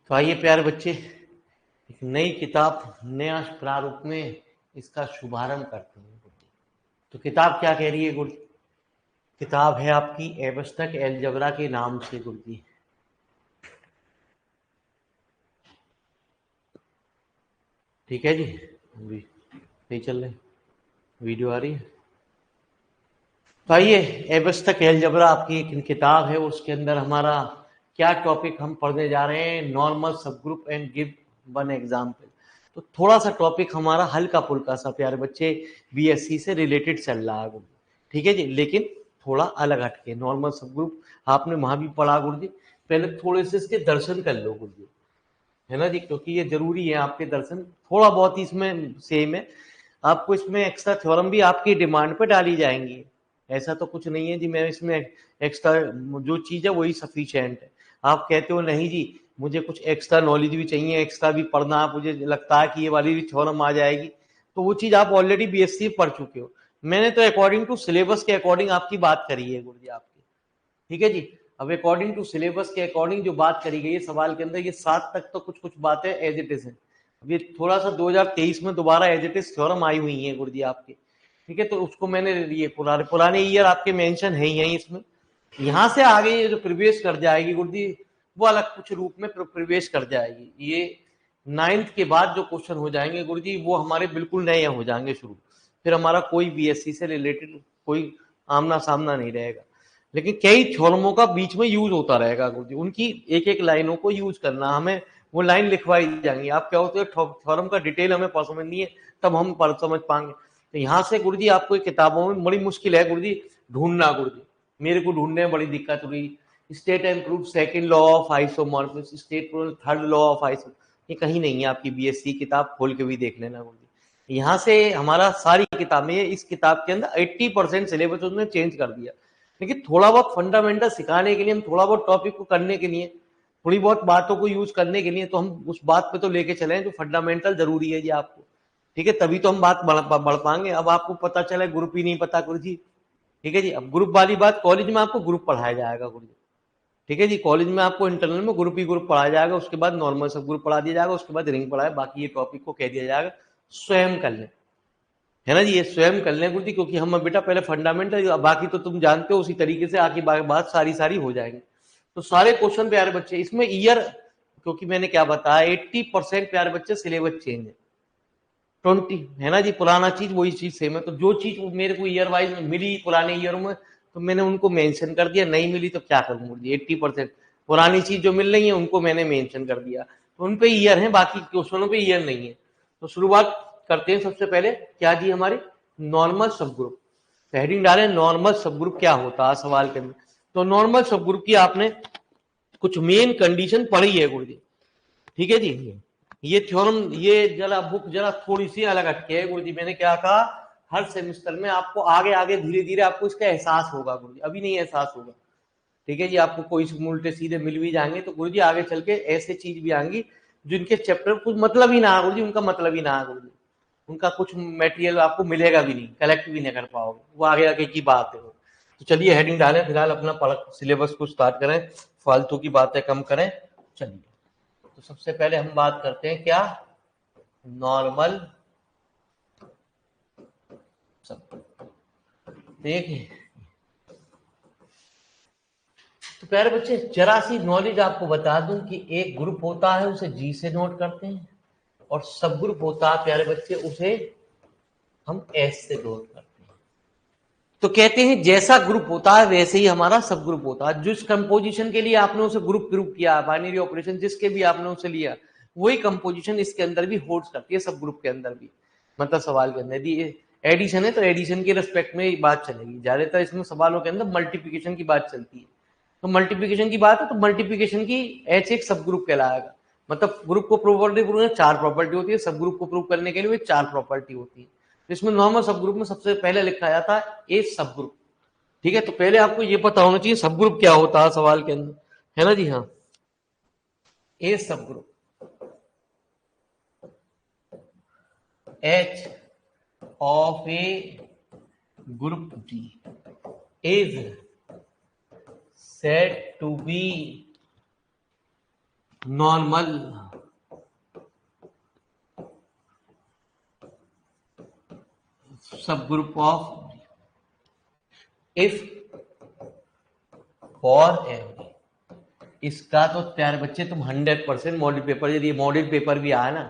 तो आइए प्यारे बच्चे, एक नई किताब नया प्रारूप में इसका शुभारंभ करते हैं। तो किताब क्या कह रही है गुरुजी? किताब है आपकी एब्स्ट्रैक्ट अलजेब्रा के नाम से गुरुजी। ठीक है जी, अभी नहीं चल रहे, वीडियो आ रही है। तो आइए, एब्स्ट्रैक्ट अलजेब्रा आपकी एक किताब है, उसके अंदर हमारा क्या टॉपिक हम पढ़ने जा रहे हैं, नॉर्मल सब group and give one example. तो थोड़ा सा टॉपिक हमारा हल्का फुल्का सा प्यारे बच्चे बीएससी से रिलेटेड चल रहा है, ठीक है जी, लेकिन थोड़ा अलग हटके। नॉर्मल सब ग्रुप आपने वहां भी पढ़ा गुरु जी, पहले थोड़े से इसके दर्शन कर लो गुरु जी, है ना जी, क्योंकि ये जरूरी है आपके दर्शन। थोड़ा बहुत ही इसमें सेम है, आपको इसमें एक्स्ट्रा थ्योरम भी आपकी डिमांड पे डाली जाएंगी। ऐसा तो कुछ नहीं है जी मैं इसमें एक्स्ट्रा, जो चीज है वही सफिशिएंट है। आप कहते हो नहीं जी मुझे कुछ एक्स्ट्रा नॉलेज भी चाहिए, एक्स्ट्रा भी पढ़ना, मुझे लगता है कि ये वाली भी थ्योरम आ जाएगी, तो वो चीज आप ऑलरेडी बीएससी पढ़ चुके हो। मैंने तो अकॉर्डिंग टू सिलेबस के अकॉर्डिंग आपकी बात करी है गुरु जी आपकी, ठीक है जी। अब अकॉर्डिंग टू सिलेबस के अकॉर्डिंग जो बात करी गई है सवाल के अंदर, ये 7 तक तो कुछ कुछ बातें एज इट इज है। अब ये थोड़ा सा 2023 में दोबारा एज इट इज थ्योरम आई हुई है गुरु जी आपके, ठीक है, तो उसको मैंने ये पुराने ईयर आपके मेंशन है ही है इसमें। यहाँ से आगे ये जो प्रवेश कर जाएगी गुरु जी, वो अलग कुछ रूप में प्रवेश कर जाएगी। ये 9th के बाद जो क्वेश्चन हो जाएंगे गुरु जी, वो हमारे बिल्कुल नए हो जाएंगे शुरू। फिर हमारा कोई बीएससी से रिलेटेड कोई आमना सामना नहीं रहेगा, लेकिन कई थ्योरमों का बीच में यूज होता रहेगा गुरुजी, उनकी एक एक लाइनों को यूज करना, हमें वो लाइन लिखवाई जाएंगी। आप क्या होते हो थ्योरम का डिटेल हमें समझ नहीं है, तब हम पढ़ समझ पाएंगे। तो यहाँ से गुरुजी आपको किताबों में बड़ी मुश्किल है गुरुजी ढूंढना गुरुजी, मेरे को ढूंढने में बड़ी दिक्कत हुई। State and proof second law of isomorphism, state proof third law of iso, ये कहीं नहीं है आपकी बीएससी किताब, खोल के भी देख लेना गुरुजी। यहाँ से हमारा सारी किताबें, इस किताब के अंदर 80% सिलेबस उसने चेंज कर दिया, लेकिन थोड़ा बहुत फंडामेंटल सिखाने के लिए, हम थोड़ा बहुत टॉपिक को करने के लिए, थोड़ी बहुत बातों को यूज करने के लिए, तो हम उस बात पे तो लेके चले जो फंडामेंटल जरूरी है जी आपको, ठीक है, तभी तो हम बात बढ़ पाएंगे। अब आपको पता चला ग्रुप ही नहीं पता गुरु जी, ठीक है जी। अब ग्रुप वाली बात, कॉलेज में आपको ग्रुप पढ़ाया जाएगा गुरु जी, ठीक है जी, कॉलेज में आपको इंटरनल में ग्रुप ही ग्रुप पढ़ाया जाएगा, उसके बाद नॉर्मल सब ग्रुप पढ़ा दिया जाएगा, उसके बाद रिंग पढ़ाया, बाकी ये टॉपिक को कह दिया जाएगा स्वयं कर लें, है ना जी, ये स्वयं कर लें गुरु जी, क्योंकि हम बेटा पहले फंडामेंटल, बाकी तो तुम जानते हो, उसी तरीके से आगे बात सारी सारी हो जाएंगे। तो सारे क्वेश्चन प्यारे बच्चे इसमें ईयर, क्योंकि मैंने क्या बताया 80% प्यारे बच्चे सिलेबस चेंज है, 20 है ना जी, पुराना चीज वही चीज सेम है। तो जो चीज मेरे को ईयर वाइज मिली पुराने ईयरों में, तो मैंने उनको मेंशन कर दिया, नहीं मिली तो क्या करूँ जी, 80% पुरानी चीज जो मिल रही है उनको मैंने मेंशन कर दिया, तो उन पे ईयर है, बाकी क्वेश्चनों पे ईयर नहीं है। तो शुरुआत करते हैं सबसे पहले, क्या जी हमारे नॉर्मल सब ग्रुप, हेडिंग डाले नॉर्मल सब ग्रुप क्या होता है सवाल के अंदर। तो नॉर्मल सब ग्रुप की आपने कुछ मेन कंडीशन पढ़ी है गुरु जी, ठीक है जी। ये थ्योरम, ये जरा बुक जरा थोड़ी सी अलग हटके है गुरु जी, मैंने क्या कहा, हर सेमेस्टर में आपको आगे आगे धीरे धीरे आपको इसका एहसास होगा गुरु जी, अभी नहीं एहसास होगा, ठीक है जी। आपको कोई उल्टे सीधे मिल भी जाएंगे तो गुरु जी आगे चल के ऐसे चीज भी आएंगी जिनके चैप्टर कुछ मतलब ही ना है गुरु जी, उनका मतलब ही ना है गुरु जी, उनका कुछ मटेरियल आपको मिलेगा भी नहीं, कलेक्ट भी नहीं कर पाओगे, वो आगे आगे की बात है। तो चलिए हेडिंग डालें, फिलहाल अपना पढ़ सिलेबस को स्टार्ट करें, फालतू की बातें कम करें। चलिए, तो सबसे पहले हम बात करते हैं क्या, नॉर्मल सब। देखिए तो प्यारे बच्चे, जरा सी नॉलेज आपको बता दूं कि एक ग्रुप होता है उसे जी से नोट करते हैं, और सब ग्रुप होता है प्यारे बच्चे उसे हम एस से नोट करते हैं। तो कहते हैं जैसा ग्रुप होता है वैसे ही हमारा सब ग्रुप होता है, जिस कंपोजिशन के लिए आपने उसे ग्रुप ग्रुप किया, बाइनरी ऑपरेशन जिसके भी आपने उसे लिया, वही कंपोजिशन इसके अंदर भी होल्ड करती है, सब ग्रुप के अंदर भी, मतलब सवाल के अंदर यदि एडिशन है तो एडिशन के रिस्पेक्ट में बात चलेगी, ज्यादातर इसमें सवालों के अंदर मल्टीप्लिकेशन की बात चलती है। तो मल्टीप्लिकेशन की बात है तो मल्टीप्लिकेशन की एच एक सब ग्रुप कहलाएगा, मतलब ग्रुप को प्रॉपर्टी प्रूव में 4 प्रॉपर्टी होती है, सब ग्रुप को प्रूव करने के लिए 4 प्रॉपर्टी होती है। तो इसमें नॉर्मल सब ग्रुप में सबसे पहले लिखा जाता है ए सब ग्रुप, ठीक है। तो पहले आपको ये पता होना चाहिए सब ग्रुप क्या होता है सवाल के अंदर, है ना जी। हाँ, a subgroup H of a group D is said to be normal subgroup of if for every. इसका तो प्यारे बच्चे तुम 100% मॉडल पेपर, यदि मॉडल पेपर भी आया ना,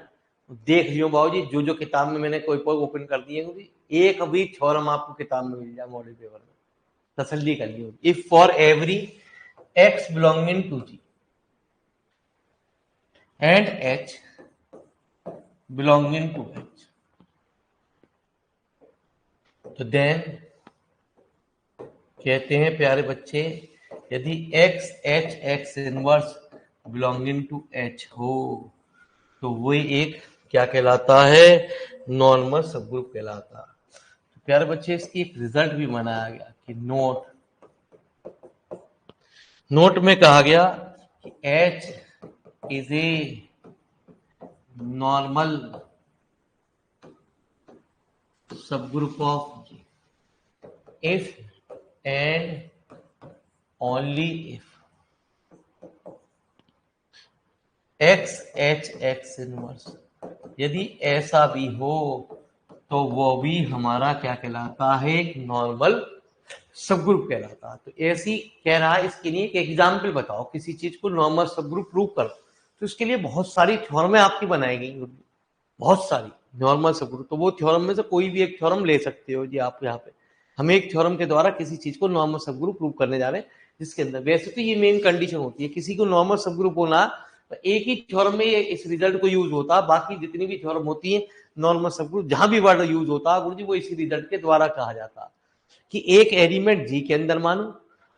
देख लियो बाबूजी, जो जो किताब में मैंने कोई कोई ओपन कर दिए होंगे, एक भी थ्योरम आपको किताब में मिल जाए मॉडल पेपर में, तसल्ली कर लियो। If for every x belonging to G and h belonging to h, तो देन कहते हैं प्यारे बच्चे, यदि x h x inverse belonging to h हो तो वो एक क्या कहलाता है, नॉर्मल सब ग्रुप कहलाता है। तो प्यारे बच्चे इसकी एक रिजल्ट भी बनाया गया कि नोट में कहा गया कि H is a normal subgroup of if and only if x h x inverse, यदि ऐसा भी हो तो वो भी हमारा क्या कहलाता है, एक नॉर्मल सब ग्रुप कहलाता है। तो ऐसी कह रहा है, इसके लिए एक एग्जाम्पल बताओ, किसी चीज को नॉर्मल सब ग्रुप प्रूव करो, तो इसके लिए बहुत सारी थ्योरमें आपकी बनाई गई, बहुत सारी नॉर्मल सब ग्रुप। तो वो थ्योरम में से कोई भी एक थ्योरम ले सकते हो जी आप यहाँ पे। हम एक थ्योरम के द्वारा किसी चीज को नॉर्मल सब ग्रुप प्रूव करने जा रहे हैं, जिसके अंदर वैसे तो ये मेन कंडीशन होती है, किसी को नॉर्मल सब ग्रुप होना तो एक ही थ्योरम में ये इस रिजल्ट को यूज होता है। बाकी जितनी भी थ्योरम होती है नॉर्मल सब ग्रुप, जहां भी वर्ड यूज होता है गुरुजी, वो इसी रिजल्ट के द्वारा कहा जाता है कि एक एलिमेंट जी के अंदर मानो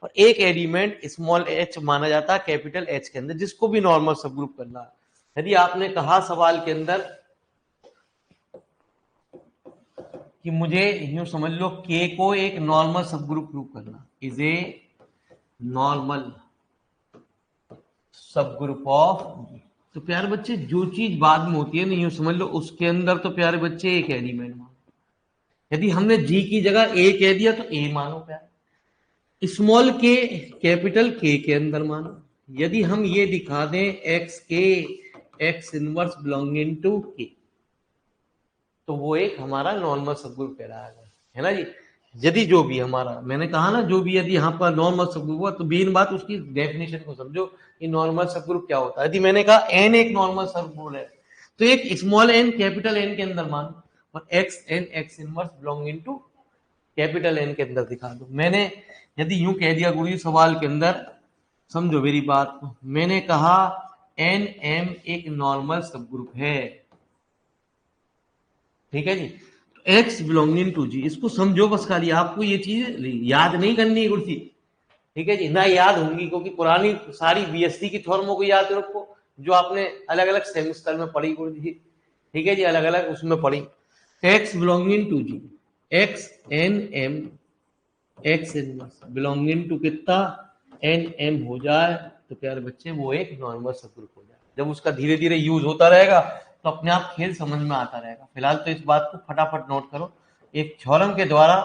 और एक एलिमेंट स्मॉल एच माना जाता है कैपिटल एच के अंदर, जिसको भी नॉर्मल सब ग्रुप करना है। यदि आपने कहा सवाल के अंदर कि मुझे यूं समझ लो के को एक नॉर्मल सब ग्रुप प्रूव करना, is a normal subgroup of, तो प्यारे बच्चे जो चीज बाद में होती है ना, यूं समझ लो उसके अंदर तो प्यारे बच्चे एक एलिमेंट मानो। यदि हमने जी की जगह ए कह दिया तो ए मानो प्यारे, स्मॉल के कैपिटल के अंदर मानो। यदि हम ये दिखा दें एक्स के एक्स इनवर्स बिलोंगिंग टू के, तो वो एक हमारा नॉर्मल सब ग्रुप कहलाएगा, है ना जी। यदि जो भी हमारा, मैंने कहा ना, जो भी यदि यहाँ पर नॉर्मल सब ग्रुप हुआ, तो मेन बात उसकी डेफिनेशन को समझो कि नॉर्मल सब ग्रुप क्या होता है। यदि मैंने कहा एन एक नॉर्मल सब ग्रुप है, तो एक स्मॉल एन कैपिटल एन के अंदर मानो, और X N X inverse belonging to capital N के अंदर दिखा दो। मैंने यदि यूं कह दिया गुरु सवाल के अंदर, समझो मेरी बात को, मैंने कहा एन एम एक नॉर्मल सब ग्रुप है, ठीक है जी, एक्स बिलोंगिंग टू जी, इसको समझो बस, खाली आपको ये चीज याद नहीं करनी है गुरुजी, ठीक है जी, ना याद होंगी, क्योंकि पुरानी सारी बीएससी की थ्योरमों को याद रखो जो आपने अलग अलग सेमेस्टर में पढ़ी गुरुजी, ठीक है जी, अलग अलग उसमें पढ़ी। X belonging to G, X N M X inverse belonging to कितना, एन एम हो जाए, तो प्यारे बच्चे वो एक नॉर्मल सब ग्रुप हो जाए। जब उसका धीरे धीरे यूज होता रहेगा तो अपने आप खेल समझ में आता रहेगा। फिलहाल तो इस बात को फटाफट नोट करो, एक थ्योरम के द्वारा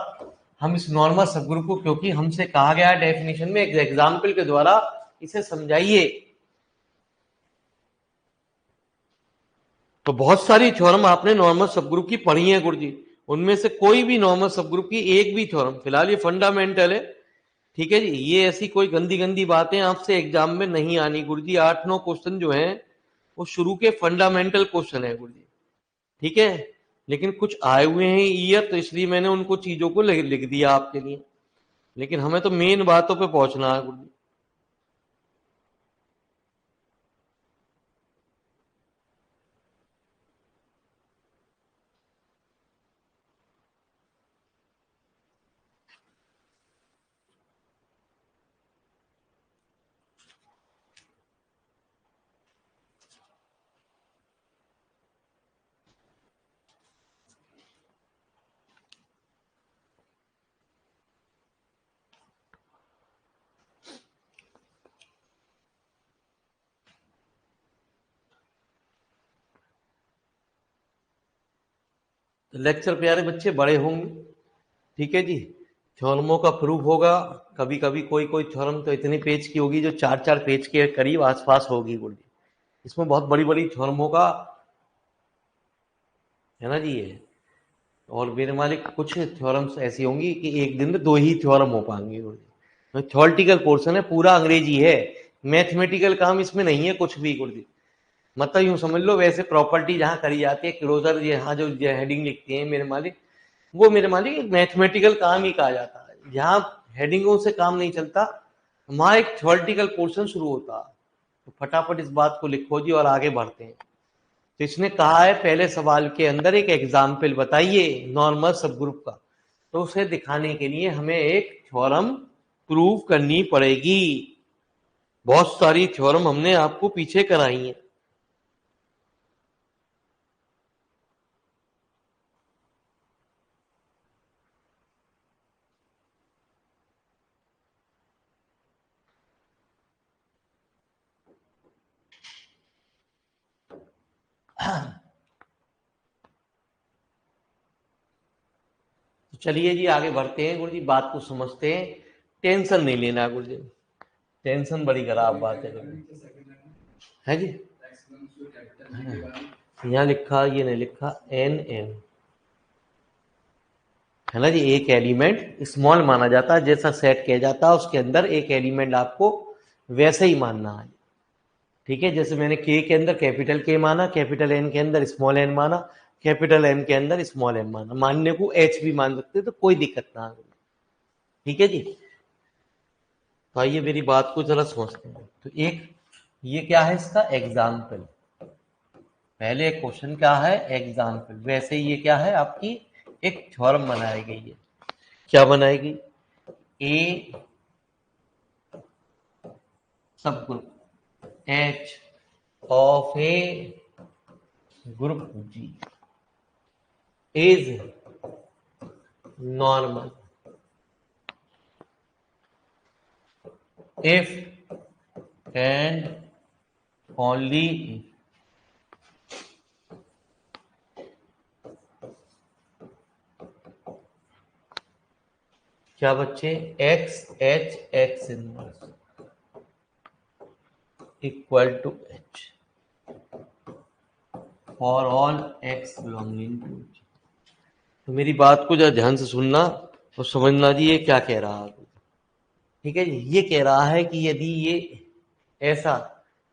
हम इस नॉर्मल सब ग्रुप को, क्योंकि हमसे कहा गया है डेफिनेशन में, एक एग्जाम्पल के द्वारा इसे समझाइए। तो बहुत सारी थ्योरम आपने नॉर्मल सब ग्रुप की पढ़ी है गुरुजी, उनमें से कोई भी नॉर्मल सब ग्रुप की एक भी थ्योरम, फिलहाल ये फंडामेंटल है, ठीक है जी, ये ऐसी कोई गंदी गंदी बातें आपसे एग्जाम में नहीं आनी गुरुजी। 8-9 क्वेश्चन जो हैं वो शुरू के फंडामेंटल क्वेश्चन है गुरुजी, ठीक है, लेकिन कुछ आए हुए हैं ईयर, तो इसलिए मैंने उनको चीजों को लिख दिया आपके लिए, लेकिन हमें तो मेन बातों पे पहुंचना है गुरुजी। तो लेक्चर प्यारे बच्चे बड़े होंगे, ठीक है जी, थ्योरमों का प्रूफ होगा, कभी कभी कोई कोई थ्योरम तो इतने पेज की होगी जो 4-4 पेज के करीब आसपास होगी गुरुजी, इसमें बहुत बड़ी बड़ी थ्योरमों का है ना जी ये। और मेरे मालिक कुछ थ्योरम्स ऐसी होंगी कि एक दिन में 2 ही थ्योरम हो पाएंगे। तो थ्योरेटिकल पोर्शन है, पूरा अंग्रेजी है, मैथमेटिकल काम इसमें नहीं है कुछ भी गुरुजी। मतलब यूं समझ लो, वैसे प्रॉपर्टी जहां करी जाती है क्लोजर, यहाँ जो हेडिंग लिखती है मेरे मालिक, वो मेरे मालिक एक मैथमेटिकल काम ही कहा जाता है। जहां हेडिंगों से काम नहीं चलता, वहां एक थ्योरेटिकल पोर्शन शुरू होता। तो फटाफट इस बात को लिखो जी और आगे बढ़ते हैं। तो इसने कहा है पहले सवाल के अंदर एक एग्जाम्पल बताइए नॉर्मल सब ग्रुप का। तो उसे दिखाने के लिए हमें एक थ्योरम प्रूव करनी पड़ेगी। बहुत सारी थ्योरम हमने आपको पीछे कराई है। तो चलिए जी आगे बढ़ते हैं गुरु जी, बात को समझते हैं। टेंशन नहीं लेना गुरु जी, टेंशन बड़ी खराब बात है जी। यहाँ लिखा, ये नहीं लिखा, एन एन है ना जी। एक एलिमेंट स्मॉल माना जाता है, जैसा सेट किया जाता है उसके अंदर एक एलिमेंट आपको वैसे ही मानना है। ठीक है, जैसे मैंने के के अंदर कैपिटल के माना, कैपिटल एन के अंदर स्मॉल एन माना, कैपिटल एम के अंदर स्मॉल एम माना, मानने को एच भी मान सकते तो कोई दिक्कत ना। ठीक है जी। तो आइए मेरी बात को जरा समझते हैं। तो एक ये क्या है, इसका एग्जाम्पल। पहले एक क्वेश्चन क्या है, एग्जाम्पल। वैसे ये क्या है, आपकी एक थ्योरम बनाई गई है। क्या बनाएगी, a subgroup H of a group G is normal if and only if क्या बच्चे, X H x inverse equal to H for all x belonging to. तो मेरी बात को जरा ध्यान से सुनना और समझना जी ये क्या कह रहा है। ठीक है जी, ये कह रहा है कि यदि ये ऐसा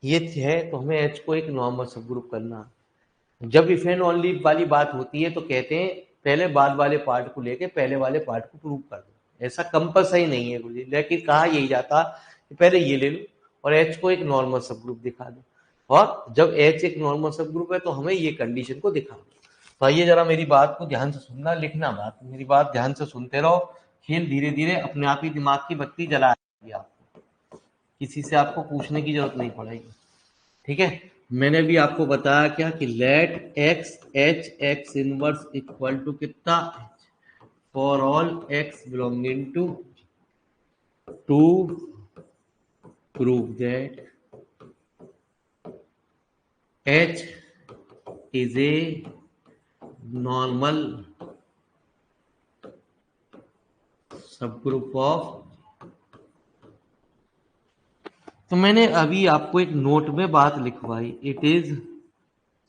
ये है तो हमें एच को एक नॉर्मल सब ग्रुप करना। जब इफ एंड ओनली वाली बात होती है तो कहते हैं पहले बाद वाले पार्ट को लेके पहले वाले पार्ट को प्रूव कर दो। ऐसा कंपल्सरी नहीं है गुरुजी, लेकिन कहा यही जाता कि पहले ये ले लो और एच को एक नॉर्मल सब ग्रुप दिखा दो, और जब एच एक नॉर्मल सब ग्रुप है तो हमें ये कंडीशन को दिखा दो। तो आइए जरा मेरी बात को ध्यान से सुनना, लिखना बात, मेरी बात ध्यान से सुनते रहो। खेल धीरे धीरे अपने आप ही दिमाग की बत्ती जलाएगी आपको, किसी से आपको पूछने की जरूरत नहीं पड़ेगी। ठीक है, मैंने भी आपको बताया क्या कि let x H x inverse equal to कितना, for all x belonging to prove that H is a normal subgroup of. तो मैंने अभी आपको एक नोट में बात लिखवाई, it is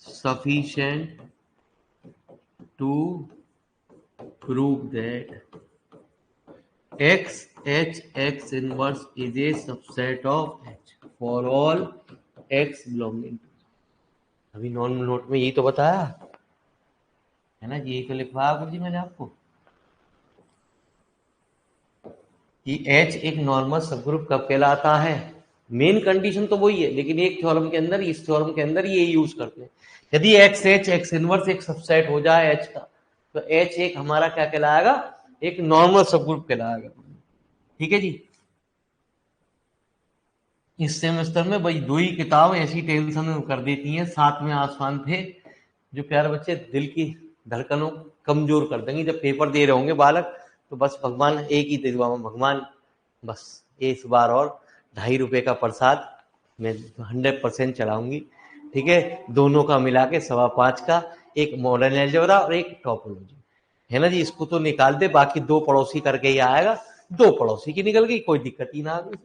sufficient to prove that x h x inverse is a subset of h for all x belonging to। अभी normal note में यही तो बताया है ना, यही तो लिखवाया जी मैंने आपको कि h एक नॉर्मल सबग्रुप कब कहलाता है। मेन कंडीशन तो वही है, लेकिन एक थ्योरम के अंदर, इस थ्योरम के अंदर ये यूज करते हैं। यदि एक्स एच एक्स इनवर्स एक सबसेट हो जाए एच का, तो एच एक हमारा क्या कहलाएगा, एक नॉर्मल सबग्रुप कहलाएगा। ठीक है जी। इस सेमेस्टर में भाई 2 ही किताब ऐसी टेंशन कर देती हैं, साथ में आसमान थे, जो प्यारे बच्चे दिल की धड़कनों कमजोर कर देंगे। जब पेपर दे रहे होंगे बालक, तो बस भगवान एक ही दिलवा, भगवान बस इस बार और 2.5 रुपए का प्रसाद मैं 100% चलाऊंगी। ठीक है, दोनों का मिला के 5.25 का, एक मॉडर्न एल्जेब्रा और एक टोपोलॉजी है ना जी। इसको तो निकाल दे, बाकी 2 पड़ोसी करके ही आएगा, 2 पड़ोसी की निकल गई, कोई दिक्कत ही ना आ गई।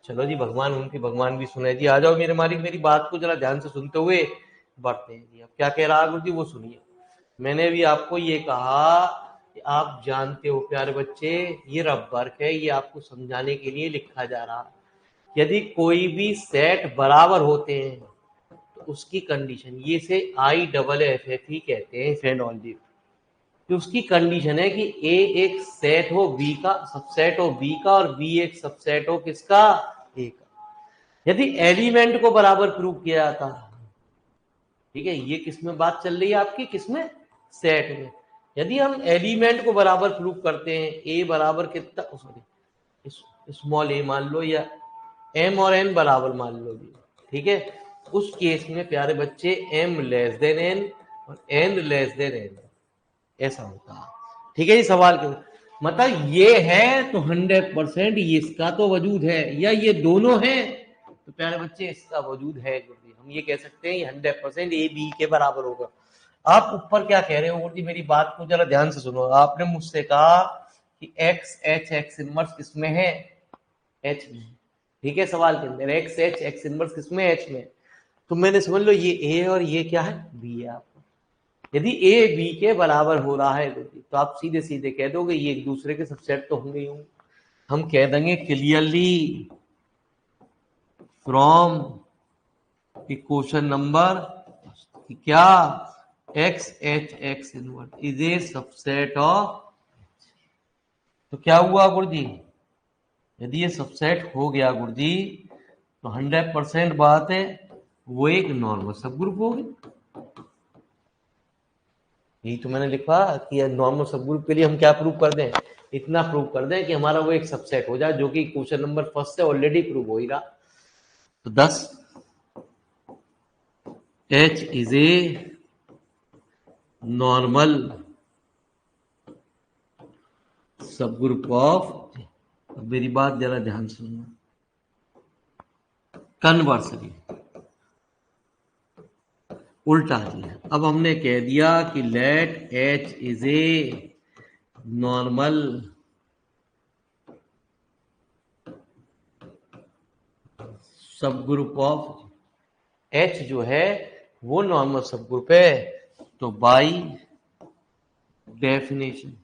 चलो जी, भगवान उनके भगवान भी सुने जी। आ जाओ मेरे मालिक, मेरी बात को जरा ध्यान से सुनते हुए बढ़ते हैं जी। अब क्या कह रहा है गुरु जी वो सुनिए। मैंने भी आपको ये कहा कि आप जानते हो प्यारे बच्चे, ये रफ वर्क है, ये आपको समझाने के लिए लिखा जा रहा है। यदि कोई भी सेट बराबर होते हैं तो उसकी कंडीशन, ये से IFFE कहते हैं फेनोलॉजी, कि उसकी कंडीशन है कि ए एक सेट हो बी का, सबसेट हो बी का, और बी एक सबसेट हो किसका, ए का। यदि एलिमेंट को बराबर प्रूव किया जाता, ठीक है, ये किसमें बात चल रही है आपकी, किसमें, सेट में। यदि हम एलिमेंट को बराबर प्रूव करते हैं, ए बराबर कितना, सॉरी स्मॉल ए मान लो, या एम और एन बराबर मान लो भी, ठीक है, उस केस में प्यारे बच्चे एम लेस देन एन और एन लेस देन एन, ऐसा होता है। ठीक है जी, सवाल के मतलब ये है तो 100% इसका तो वजूद है, या ये दोनों हैं तो प्यारे बच्चे इसका वजूद है। हम ये कह सकते हैं 100% ए बी के बराबर होगा। आप ऊपर क्या कह रहे हो गुरु जी, मेरी बात को जरा ध्यान से सुनो। आपने मुझसे कहा कि एक्स एच एक्स इनवर्स किसमें है, एच में, ठीक है, सवाल के अंदर एक्स एच एक्स इनवर्स किसमें, एच में। तो मैंने समझ लो ये ए और ये क्या है, बी है। आपको यदि ए बी के बराबर हो रहा है तो आप सीधे सीधे कह दोगे ये एक दूसरे के सबसेट तो होंगे ही होंगे। हम कह देंगे क्लियरली फ्रॉम इक्वेशन नंबर क्या, x H x inverse is a subset of. तो क्या हुआ गुरुजी, यदि ये सबसेट हो गया गुरुजी तो 100% बात है वो एक नॉर्मल सब ग्रुप होगी। यही तो मैंने लिखा कि नॉर्मल सब ग्रुप के लिए हम क्या प्रूव कर दें, इतना प्रूव कर दें कि हमारा वो एक सबसेट हो जाए, जो कि क्वेश्चन नंबर फर्स्ट से ऑलरेडी प्रूव हो ही रहा। तो 10 H is a normal subgroup of. अब मेरी बात जरा ध्यान सुनना, कन्वर्सली उल्टा दिया। अब हमने कह दिया कि let H is a normal subgroup of, H जो है वो नॉर्मल सब ग्रुप है। तो by definition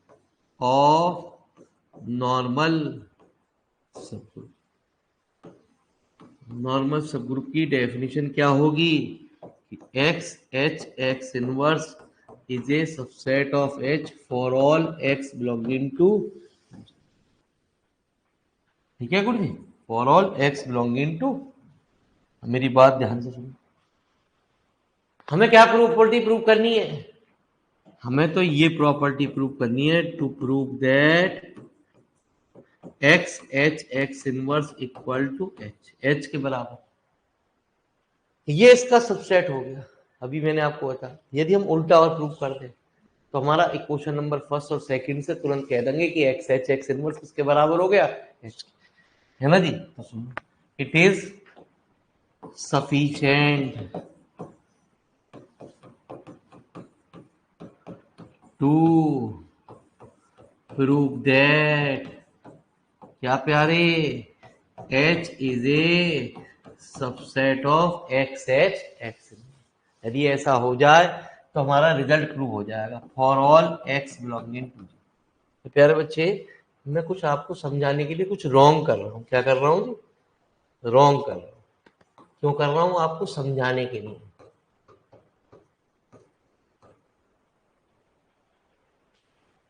of normal subgroup, normal subgroup की डेफिनेशन क्या होगी कि x H x inverse is a subset of H for all x belonging to, ठीक है गुरु जी, for all x belonging to. मेरी बात ध्यान से सुनो, हमें क्या प्रॉपर्टी प्रूव करनी है, हमें तो ये प्रॉपर्टी प्रूव करनी है to prove that X H x inverse equal to H, H के बराबर, ये इसका सबसेट हो गया। अभी मैंने आपको बताया यदि हम उल्टा और प्रूव कर दें तो हमारा इक्वेशन नंबर फर्स्ट और सेकंड से तुरंत कह देंगे कि एक्स एच एक्स इनवर्स किसके बराबर हो गया, एच, है ना जी। तो सुनो, it is sufficient to prove that, क्या प्यारे, H is a subset of X H X. यदि ऐसा हो जाए तो हमारा रिजल्ट प्रूव हो जाएगा for all x belonging to. तो प्यारे बच्चे, मैं कुछ आपको समझाने के लिए कुछ रॉन्ग कर रहा हूँ। क्या कर रहा हूँ जी, रॉन्ग कर रहा हूँ। क्यों कर रहा हूँ, आपको समझाने के लिए।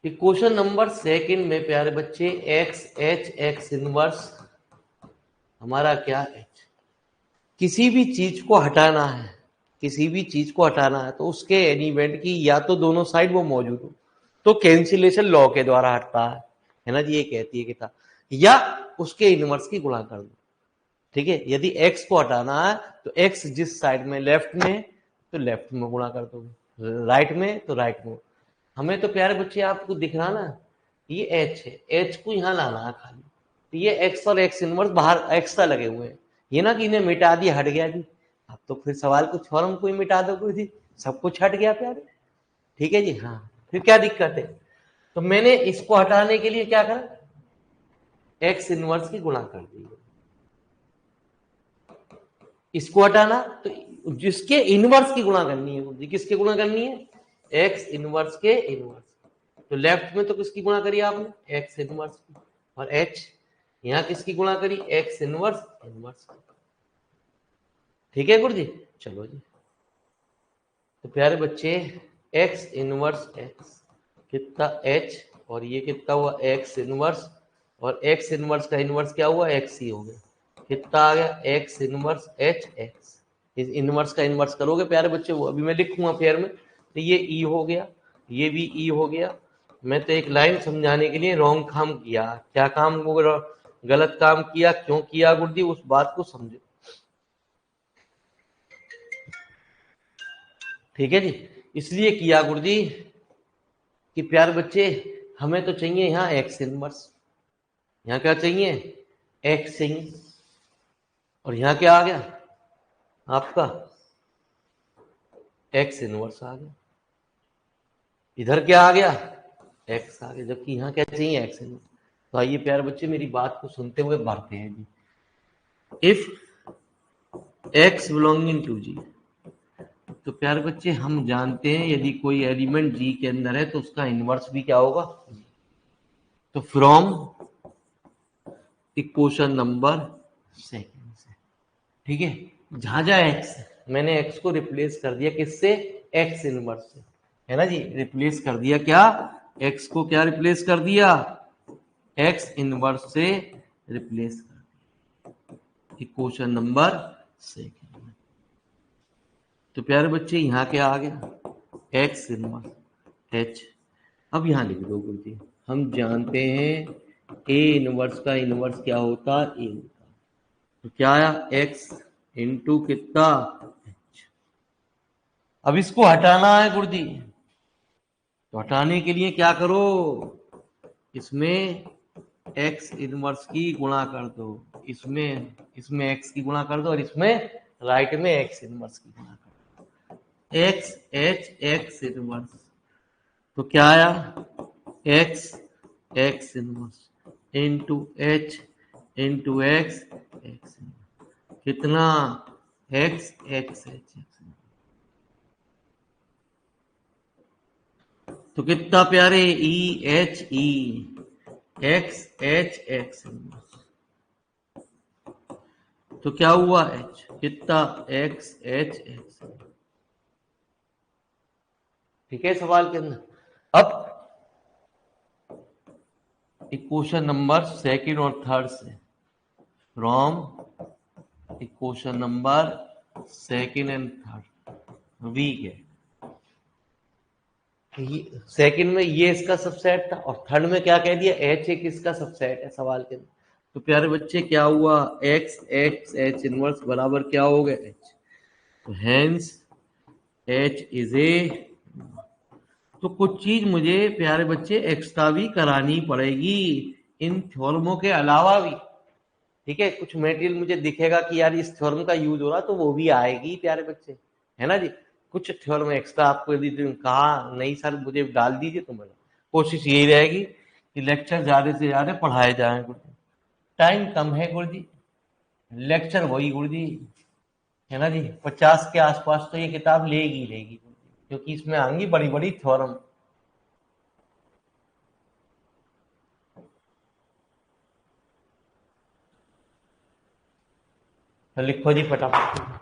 क्वेश्चन नंबर सेकंड में प्यारे बच्चे एक्स एच एक्स इनवर्स हमारा क्या है, किसी भी चीज को हटाना है, किसी भी चीज को हटाना है तो उसके एलिमेंट की या तो दोनों साइड वो मौजूद हो तो कैंसिलेशन लॉ के द्वारा हटता है ना जी, ये कहती है किताब, या उसके इनवर्स की गुणा कर दो। ठीक है, यदि x को हटाना है तो x जिस साइड में, लेफ्ट में तो लेफ्ट में गुणा कर दो, राइट में तो राइट में। हमें तो प्यारे बच्चे आपको दिख रहा ना, ये h है, h को यहाँ लाना है खाली। तो ये x और x इनवर्स बाहर एक्स्ट्रा लगे हुए हैं, ये ना कि इन्हें मिटा दिया, हट गया जी। अब तो फिर सवाल कुछ और, हमको ही मिटा दो कोई जी, सब कुछ हट गया प्यारे। ठीक है जी, हाँ, फिर क्या दिक्कत है। तो मैंने इसको हटाने के लिए क्या करा, एक्स इनवर्स की गुणा कर दी, इसको हटाना तो जिसके इनवर्स की गुणा करनी है गुरुजी, किसके गुणा करनी है? एक्स इनवर्स के इनवर्स। तो लेफ्ट में तो किसकी गुणा करी आपने? एक्स इनवर्स की। और एच यहाँ किसकी गुणा करी? X inverse inverse. ठीक है गुरुजी, चलो जी। तो प्यारे बच्चे एक्स इनवर्स एक्स कितना एच, और ये कितना हुआ? एक्स इनवर्स, और एक्स इनवर्स का इनवर्स क्या हुआ? एक्स ही हो गया। कितना आ गया? X inverse H x. इस इनवर्स का इनवर्स करोगे प्यारे बच्चे, वो अभी मैं लिखूंगा फेयर में, तो ये ई हो गया, ये भी ई हो गया। मैं तो एक लाइन समझाने के लिए रॉन्ग काम किया। क्या काम गलत काम किया, क्यों किया गुरुजी, उस बात को समझो। ठीक है जी, इसलिए किया गुरुजी कि प्यारे बच्चे हमें तो चाहिए यहाँ एक्स इनवर्स, यहाँ क्या चाहिए? एक्स इन, और यहाँ क्या आ गया आपका? एक्स इनवर्स आ गया। इधर क्या आ गया? एक्स आ गया, जबकि यहाँ क्या चाहिए? X inverse. तो आइए प्यारे बच्चे मेरी बात को सुनते हुए बढ़ते हैं जी। इफ एक्स बिलोंगिंग टू जी, तो प्यारे बच्चे हम जानते हैं यदि कोई एलिमेंट जी के अंदर है तो उसका इनवर्स भी क्या होगा? तो फ्रॉम इक्वेशन नंबर सेकंड से, ठीक है, जहां जहां एक्स, मैंने एक्स को रिप्लेस कर दिया किससे? एक्स इनवर्स से, है ना जी। रिप्लेस कर दिया क्या? एक्स को क्या रिप्लेस कर दिया? एक्स इनवर्स से रिप्लेस कर दिया इक्वेशन नंबर सेकंड में। तो प्यारे बच्चे यहाँ क्या आ गया? X inverse H. अब यहाँ लिख दो गुरुजी, हम जानते हैं ए इनवर्स का इनवर्स क्या होता? ए होता। तो क्या आया? एक्स इंटू कितना? एच। अब इसको हटाना है गुरुजी, तो हटाने के लिए क्या करो? इसमें एक्स इनवर्स की गुणा कर दो, इसमें इसमें एक्स की गुणा कर दो, और इसमें राइट में एक्स इनवर्स की गुणा कर दो। एक्स एच एक्स इनवर्स, तो क्या आया? X x inverse into H into x x, कितना? X x H x. तो कितना प्यारे? E H e x H x, तो क्या हुआ? एच कितना? X H x. ठीक है सवाल के अंदर। अब इक्वेशन नंबर सेकंड और थर्ड से, from equation number second and third we के, सेकंड में ये इसका सबसेट था, और थर्ड में क्या कह दिया? एच एक इसका सबसेट है सवाल के अंदर। तो प्यारे बच्चे क्या हुआ? एक्स एक्स एच इनवर्स बराबर क्या हो गया? एच। तो हैंस एच इज ए, तो कुछ चीज मुझे प्यारे बच्चे एक्स्ट्रा भी करानी पड़ेगी इन थ्योरमों के अलावा भी। ठीक है, कुछ मटेरियल मुझे दिखेगा कि यार इस थ्योरम का यूज हो रहा, तो वो भी आएगी प्यारे बच्चे, है ना जी। कुछ थ्योरम एक्स्ट्रा आपको यदि कहा नहीं सर मुझे डाल दीजिए, तो मैं कोशिश यही रहेगी कि लेक्चर ज्यादा से ज्यादा पढ़ाए जाए गुरु। टाइम कम है गुरु जी, लेक्चर वही गुरु जी, है ना जी। 50 के आसपास तो ये किताब लेगी क्योंकि इसमें आएंगी बड़ी बड़ी थ्योरम। तो लिखो जी फटाफट।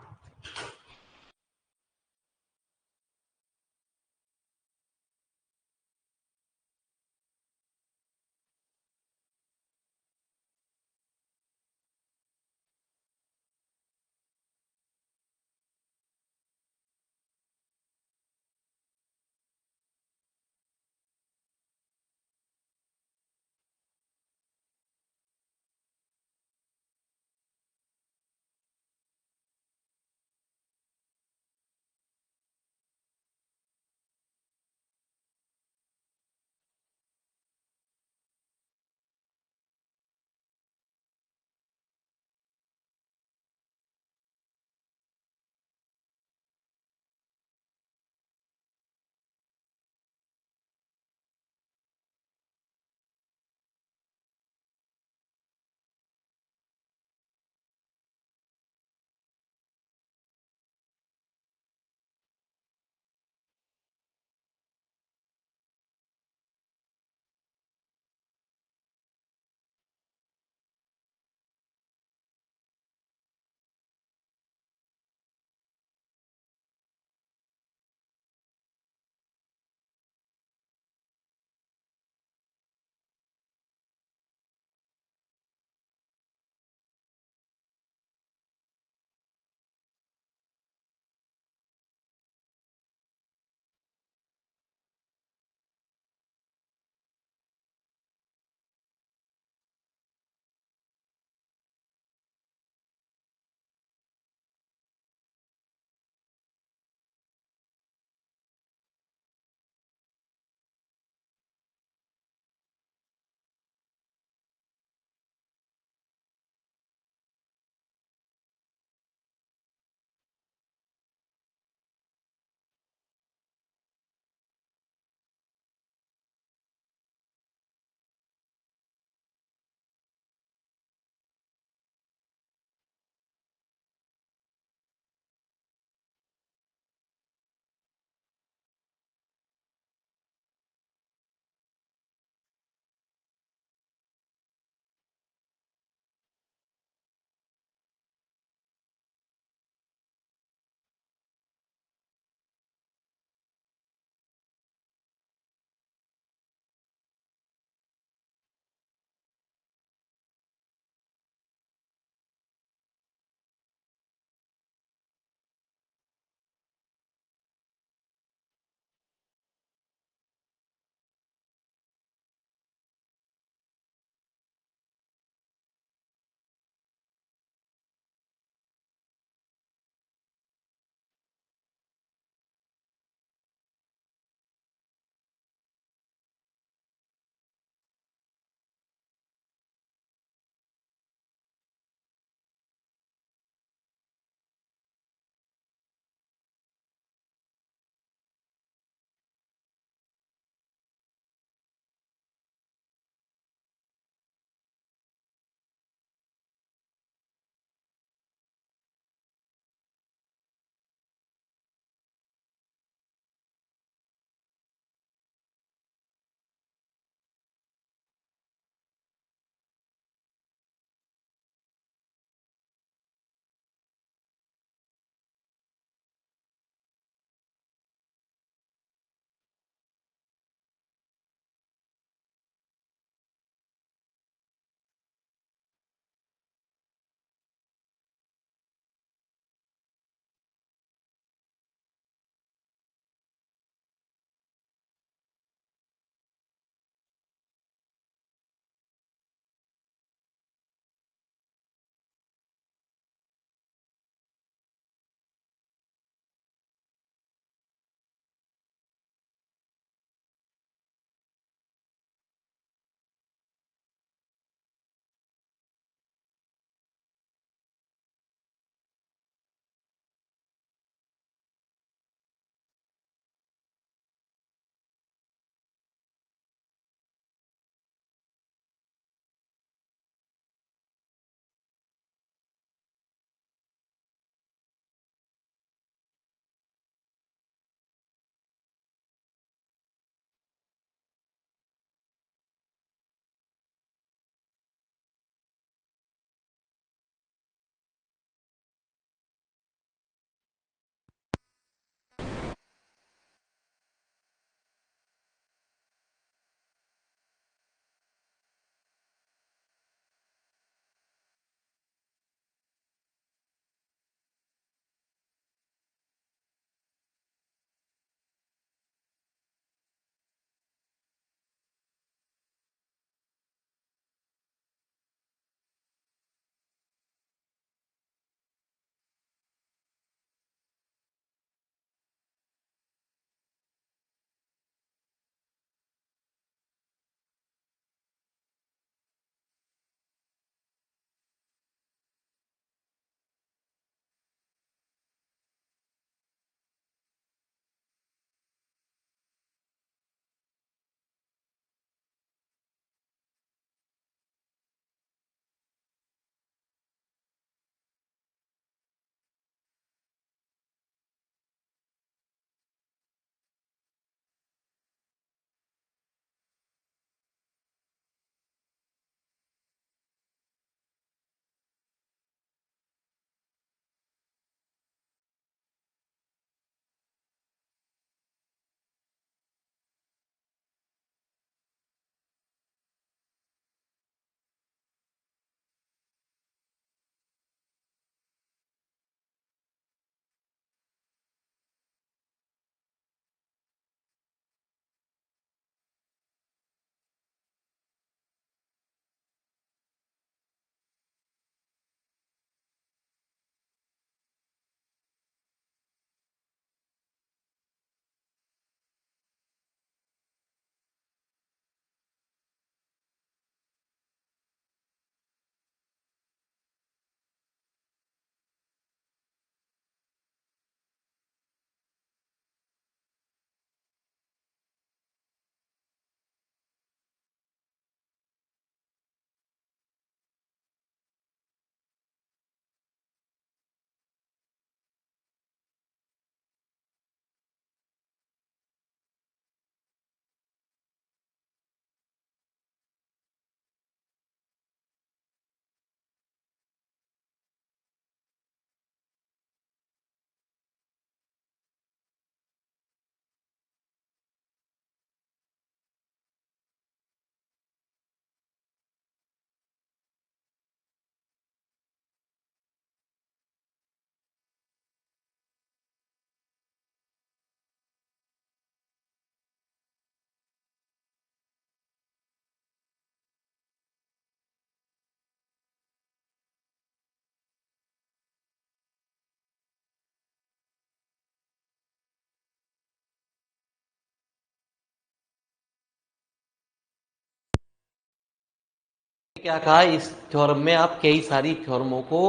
क्या कहा, इस थ्योरम में आप कई सारी थ्योरमों को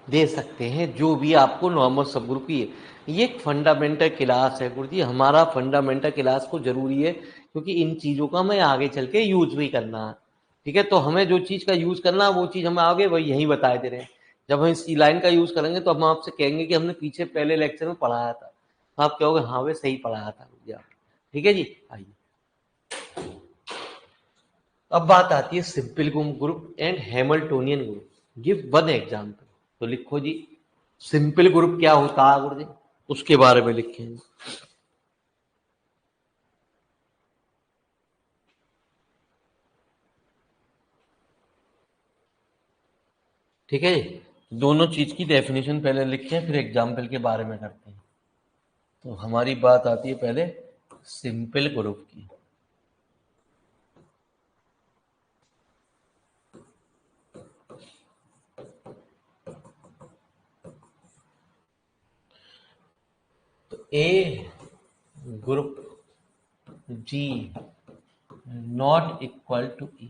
दे सकते हैं जो भी आपको नॉर्मल सब ग्रुप की है। ये एक फंडामेंटल क्लास है गुरु जी, हमारा फंडामेंटल क्लास को जरूरी है क्योंकि इन चीजों का हमें आगे चल के यूज भी करना है। ठीक है, तो हमें जो चीज का यूज करना है वो चीज हमें आगे वही यही बताए दे रहे हैं। जब हम इस लाइन का यूज करेंगे तो हम आपसे कहेंगे कि हमने पीछे पहले लेक्चर में पढ़ाया था, तो आप कहोगे हाँ वे सही पढ़ाया था गुरु जी आप। ठीक है जी, आइए अब बात आती है simple group and Hamiltonian group. Give one example. तो लिखो जी, सिंपल ग्रुप क्या होता है गुरु जी, उसके बारे में लिखें। ठीक है, दोनों चीज की डेफिनेशन पहले लिखें फिर एग्जाम्पल के बारे में करते हैं। तो हमारी बात आती है पहले सिंपल ग्रुप की। तो a group G not equal to e,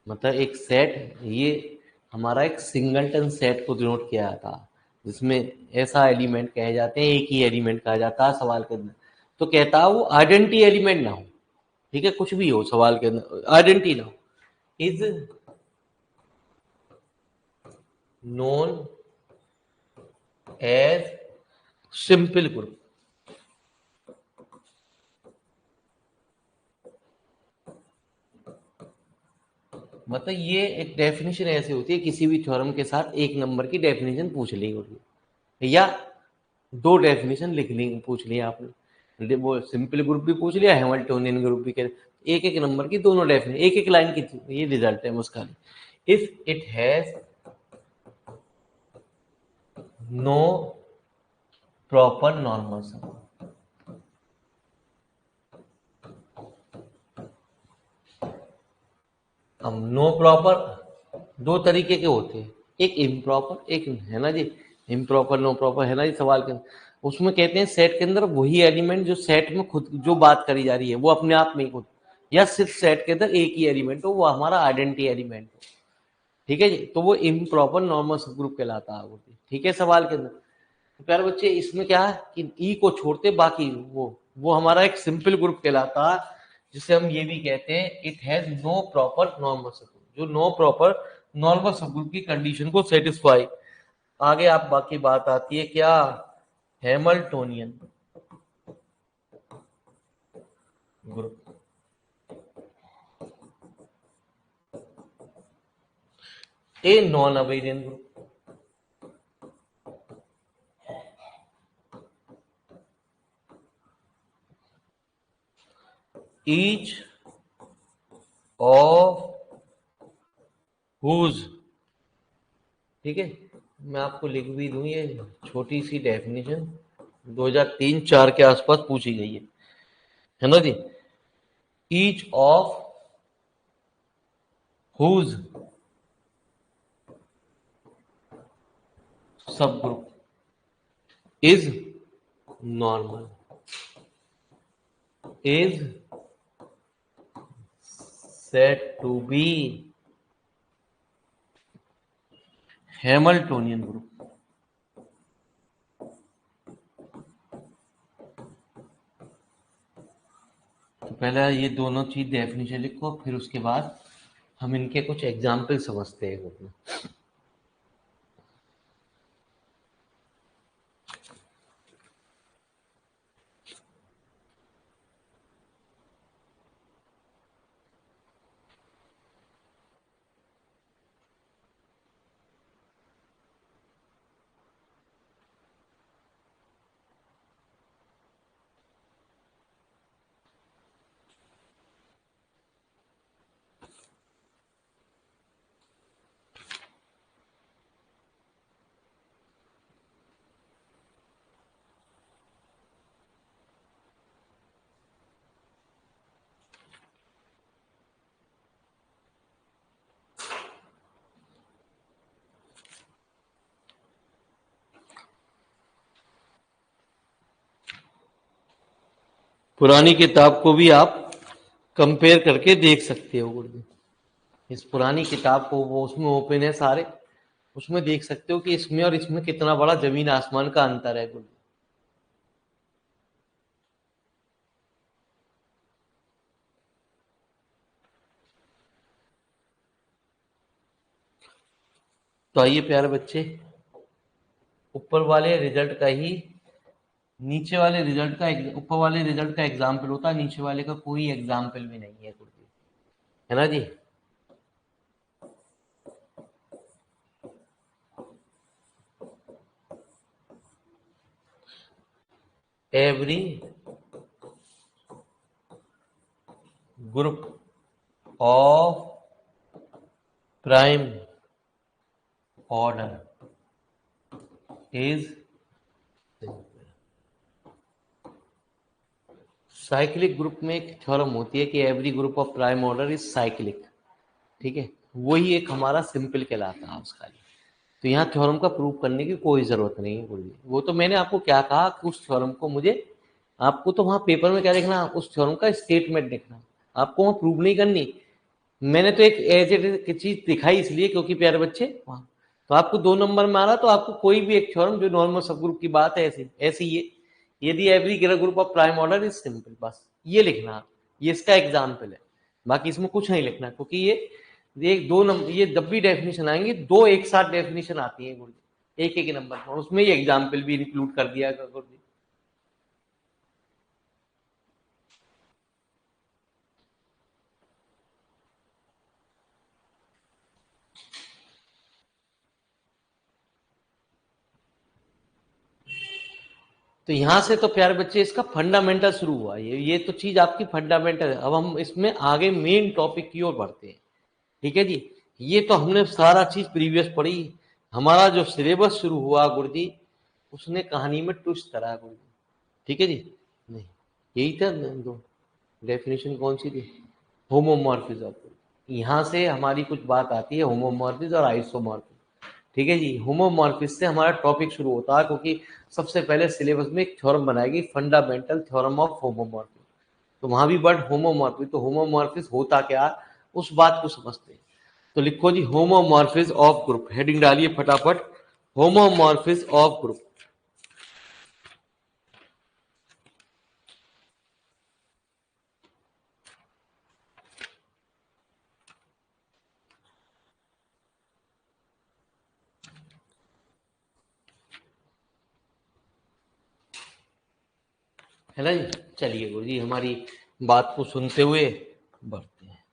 मतलब एक सेट, ये हमारा एक सिंगलटन सेट को डिनोट किया जाता है जिसमें ऐसा एलिमेंट कहे जाते हैं, एक ही एलिमेंट कहा जाता है सवाल के अंदर। तो कहता है वो आइडेंटिटी एलिमेंट ना हो, ठीक है, कुछ भी हो सवाल के अंदर आइडेंटिटी ना हो, is known as simple group. मतलब ये एक डेफिनेशन ऐसी होती है, किसी भी थ्योरम के साथ एक नंबर की डेफिनेशन पूछ ली होगी या दो डेफिनेशन लिख ली पूछ लिया आपने, वो सिंपल ग्रुप भी पूछ लिया, हैमिल्टोनियन ग्रुप भी कह, एक एक नंबर की दोनों डेफिनेशन एक एक लाइन की, ये रिजल्ट है उसका। If it has no proper normal sum. अब नो प्रॉपर दो तरीके के होते हैं, एक इम्प्रॉपर एक, है ना जी, इम्प्रॉपर नो प्रॉपर, है ना जी सवाल के अंदर। उसमें कहते हैं सेट के अंदर वही एलिमेंट जो सेट में खुद जो बात करी जा रही है वो अपने आप में ही खुद, या सिर्फ सेट के अंदर एक ही एलिमेंट हो वो हमारा आइडेंटिटी एलिमेंट हो। ठीक है जी, तो वो इम्प्रॉपर नॉर्मल सब ग्रुप कहलाता है। ठीक है, सवाल के अंदर तो प्यारे बच्चे इसमें क्या है कि ई को छोड़ते बाकी वो हमारा एक सिंपल ग्रुप कहलाता है, जिसे हम ये भी कहते हैं it has no proper normal subgroup, जो no proper normal subgroup की कंडीशन को सेटिस्फाई। आगे आप बाकी बात आती है क्या, Hamiltonian group. A non abelian group. Each of whose, ठीक है, मैं आपको लिख भी दूं, ये छोटी सी डेफिनेशन 2003-4 के आसपास पूछी गई है ना जी। ईच ऑफ हुज सब group is normal is said to be Hamiltonian group. तो पहले ये दोनों चीज डेफिनेशन लिखो, फिर उसके बाद हम इनके कुछ एग्जाम्पल समझते हैं। पुरानी किताब को भी आप कंपेयर करके देख सकते हो गुरु। इस पुरानी किताब को वो उसमें ओपन है सारे, उसमें देख सकते हो कि इसमें और इसमें कितना बड़ा जमीन आसमान का अंतर है। तो आइए प्यारे बच्चे, ऊपर वाले रिजल्ट का ही नीचे वाले रिजल्ट का, ऊपर वाले रिजल्ट का एग्जाम्पल होता है, नीचे वाले का कोई एग्जाम्पल भी नहीं है गुरुजी, है ना जी। Every group of prime order is cyclic. Group में एक थ्योरम होती है कि every group of prime order is cyclic, ठीक है, वही एक हमारा सिंपल कहलाता है उसका। तो यहाँ थ्योरम का प्रूव करने की कोई जरूरत नहीं है गुरुजी। वो तो मैंने आपको क्या कहा कि उस थ्योरम को मुझे, आपको तो वहां पेपर में क्या देखना, उस थ्योरम का स्टेटमेंट देखना, आपको वहां प्रूव नहीं करनी। मैंने तो एक एज इट चीज दिखाई इसलिए क्योंकि प्यारे बच्चे वहां तो आपको 2 नंबर में आ रहा, तो आपको कोई भी एक थ्योरम जो नॉर्मल सब ग्रुप की बात है ऐसी ऐसी ये, यदि every group of prime order is simple, बस ये लिखना, ये इसका एग्जाम्पल है, बाकी इसमें कुछ नहीं लिखना, क्योंकि ये 2 नंबर, ये जब भी डेफिनेशन आएंगे 2 एक साथ डेफिनेशन आती है गुरुजी, एक एक नंबर पर, उसमें ये एग्जाम्पल भी इंक्लूड कर दिया गुरुजी। तो यहां से तो प्यारे बच्चे इसका फंडामेंटल शुरू हुआ, ये तो चीज आपकी फंडामेंटल है। अब हम इसमें आगे मेन टॉपिक की ओर बढ़ते हैं, ठीक है जी। ये तो हमने सारा चीज प्रीवियस पढ़ी, हमारा जो सिलेबस शुरू हुआ गुरुजी, उसने कहानी में ट्विस्ट करा गुरुजी, ठीक है जी। नहीं, यही था दो डेफिनेशन कौन सी थी, होमोमॉर्फिज्म। यहाँ से हमारी कुछ बात आती है होमोमॉर्फिज्म और आइसोमॉर्फिज्म, ठीक है जी। होमोमॉर्फिज्म से हमारा टॉपिक शुरू होता है, क्योंकि सबसे पहले सिलेबस में एक थ्योरम बनाएगी, फंडामेंटल थ्योरम ऑफ होमोमॉर्फिज्म, तो वहां भी वर्ड होमोमॉर्फिज्म, तो होमोमॉर्फिज्म होता क्या, उस बात को समझते हैं। तो लिखो जी, होमोमॉर्फिज्म ऑफ ग्रुप, हेडिंग डालिए फटाफट, होमोमॉर्फिज्म ऑफ ग्रुप। है ना जी। चलिए गुरु जी, हमारी बात को सुनते हुए बढ़ते हैं।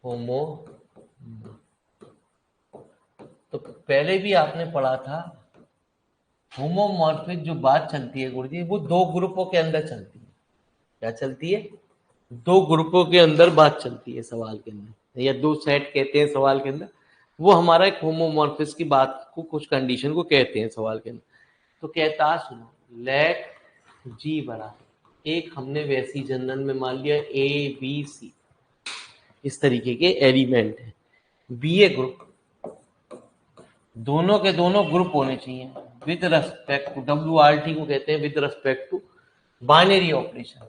होमो, तो पहले भी आपने पढ़ा था, होमोमॉर्फिक जो बात चलती है गुरुजी, वो 2 ग्रुपों के अंदर चलती है। क्या चलती है, 2 ग्रुपों के अंदर बात चलती है सवाल के अंदर, या 2 सेट कहते हैं सवाल के अंदर। वो हमारा एक होमोमॉर्फिस की बात को, कुछ कंडीशन को कहते हैं सवाल के अंदर। तो कहता है, सुनो, लेट जी बड़ा, एक हमने वैसी जनरल में मान लिया ए बी सी, इस तरीके के एलिमेंट है, बी ए ग्रुप, दोनों के दोनों ग्रुप होने चाहिए विद रेस्पेक्ट टू, WRT को कहते हैं with respect to binary operation,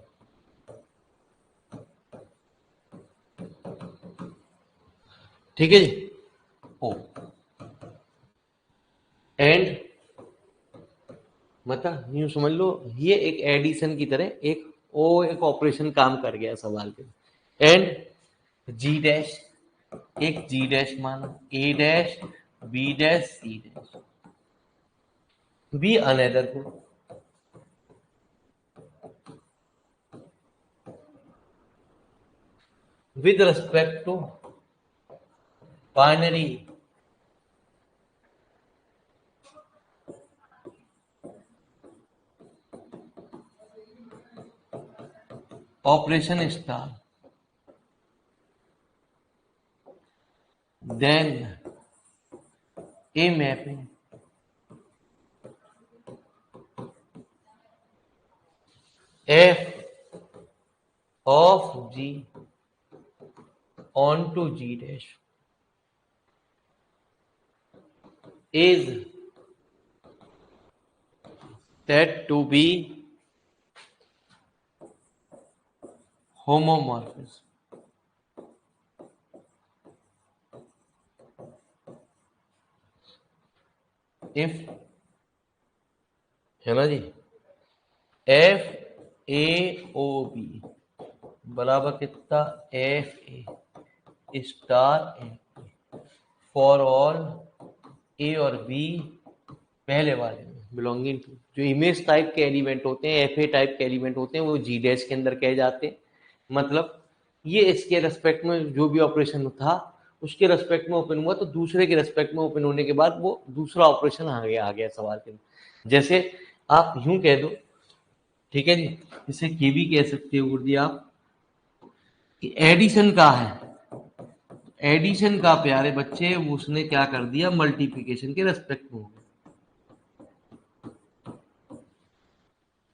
ठीक है जी। ओ एंड, मतलब यूं समझ लो, ये एक एडिशन की तरह एक ओ एक ऑपरेशन काम कर गया सवाल के। एंड जी डैश, एक जी डैश मानो, a dash b dash c dash, be another group with respect to binary operation star, then a mapping f of g onto g dash is said to be homomorphism. If, है ना जी, f a o b बराबर कितना, f a star a for all a और b पहले वाले में belonging to, जो इमेज टाइप के एलिमेंट होते हैं, एफ ए टाइप के एलिमेंट होते हैं, वो जी डैश के अंदर कहे जाते हैं। मतलब ये इसके रेस्पेक्ट में जो भी ऑपरेशन था उसके रेस्पेक्ट में ओपन हुआ, तो दूसरे के रेस्पेक्ट में ओपन होने के बाद वो दूसरा ऑपरेशन आ गया सवाल के अंदर। जैसे आप यूं कह दो, ठीक है जी, इसे के भी कह सकते हो गुरुजी आप, कि एडिशन का है, एडिशन का प्यारे बच्चे उसने क्या कर दिया, मल्टीप्लिकेशन के रेस्पेक्ट में हो गया।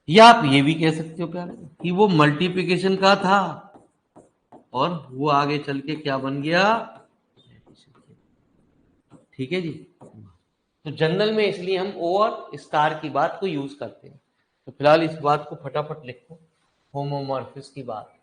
या आप ये भी कह सकते हो प्यारे कि वो मल्टीप्लिकेशन का था और वो आगे चल के क्या बन गया, ठीक है जी। तो जनरल में इसलिए हम ओ और स्टार की बात को यूज करते हैं। तो फिलहाल इस बात को फटाफट लिखो, होमोमॉर्फिज्म की बात।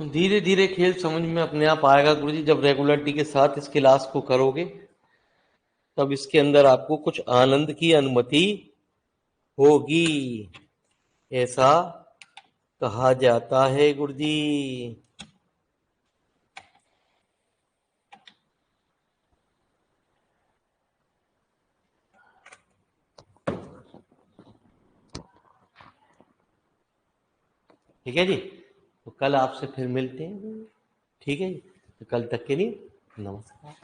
धीरे धीरे खेल समझ में अपने आप आएगा गुरुजी, जब रेगुलरिटी के साथ इस क्लास को करोगे तब इसके अंदर आपको कुछ आनंद की अनुमति होगी, ऐसा कहा जाता है गुरुजी। ठीक है जी, तो कल आपसे फिर मिलते हैं, ठीक है जी, तो कल तक के लिए नमस्कार।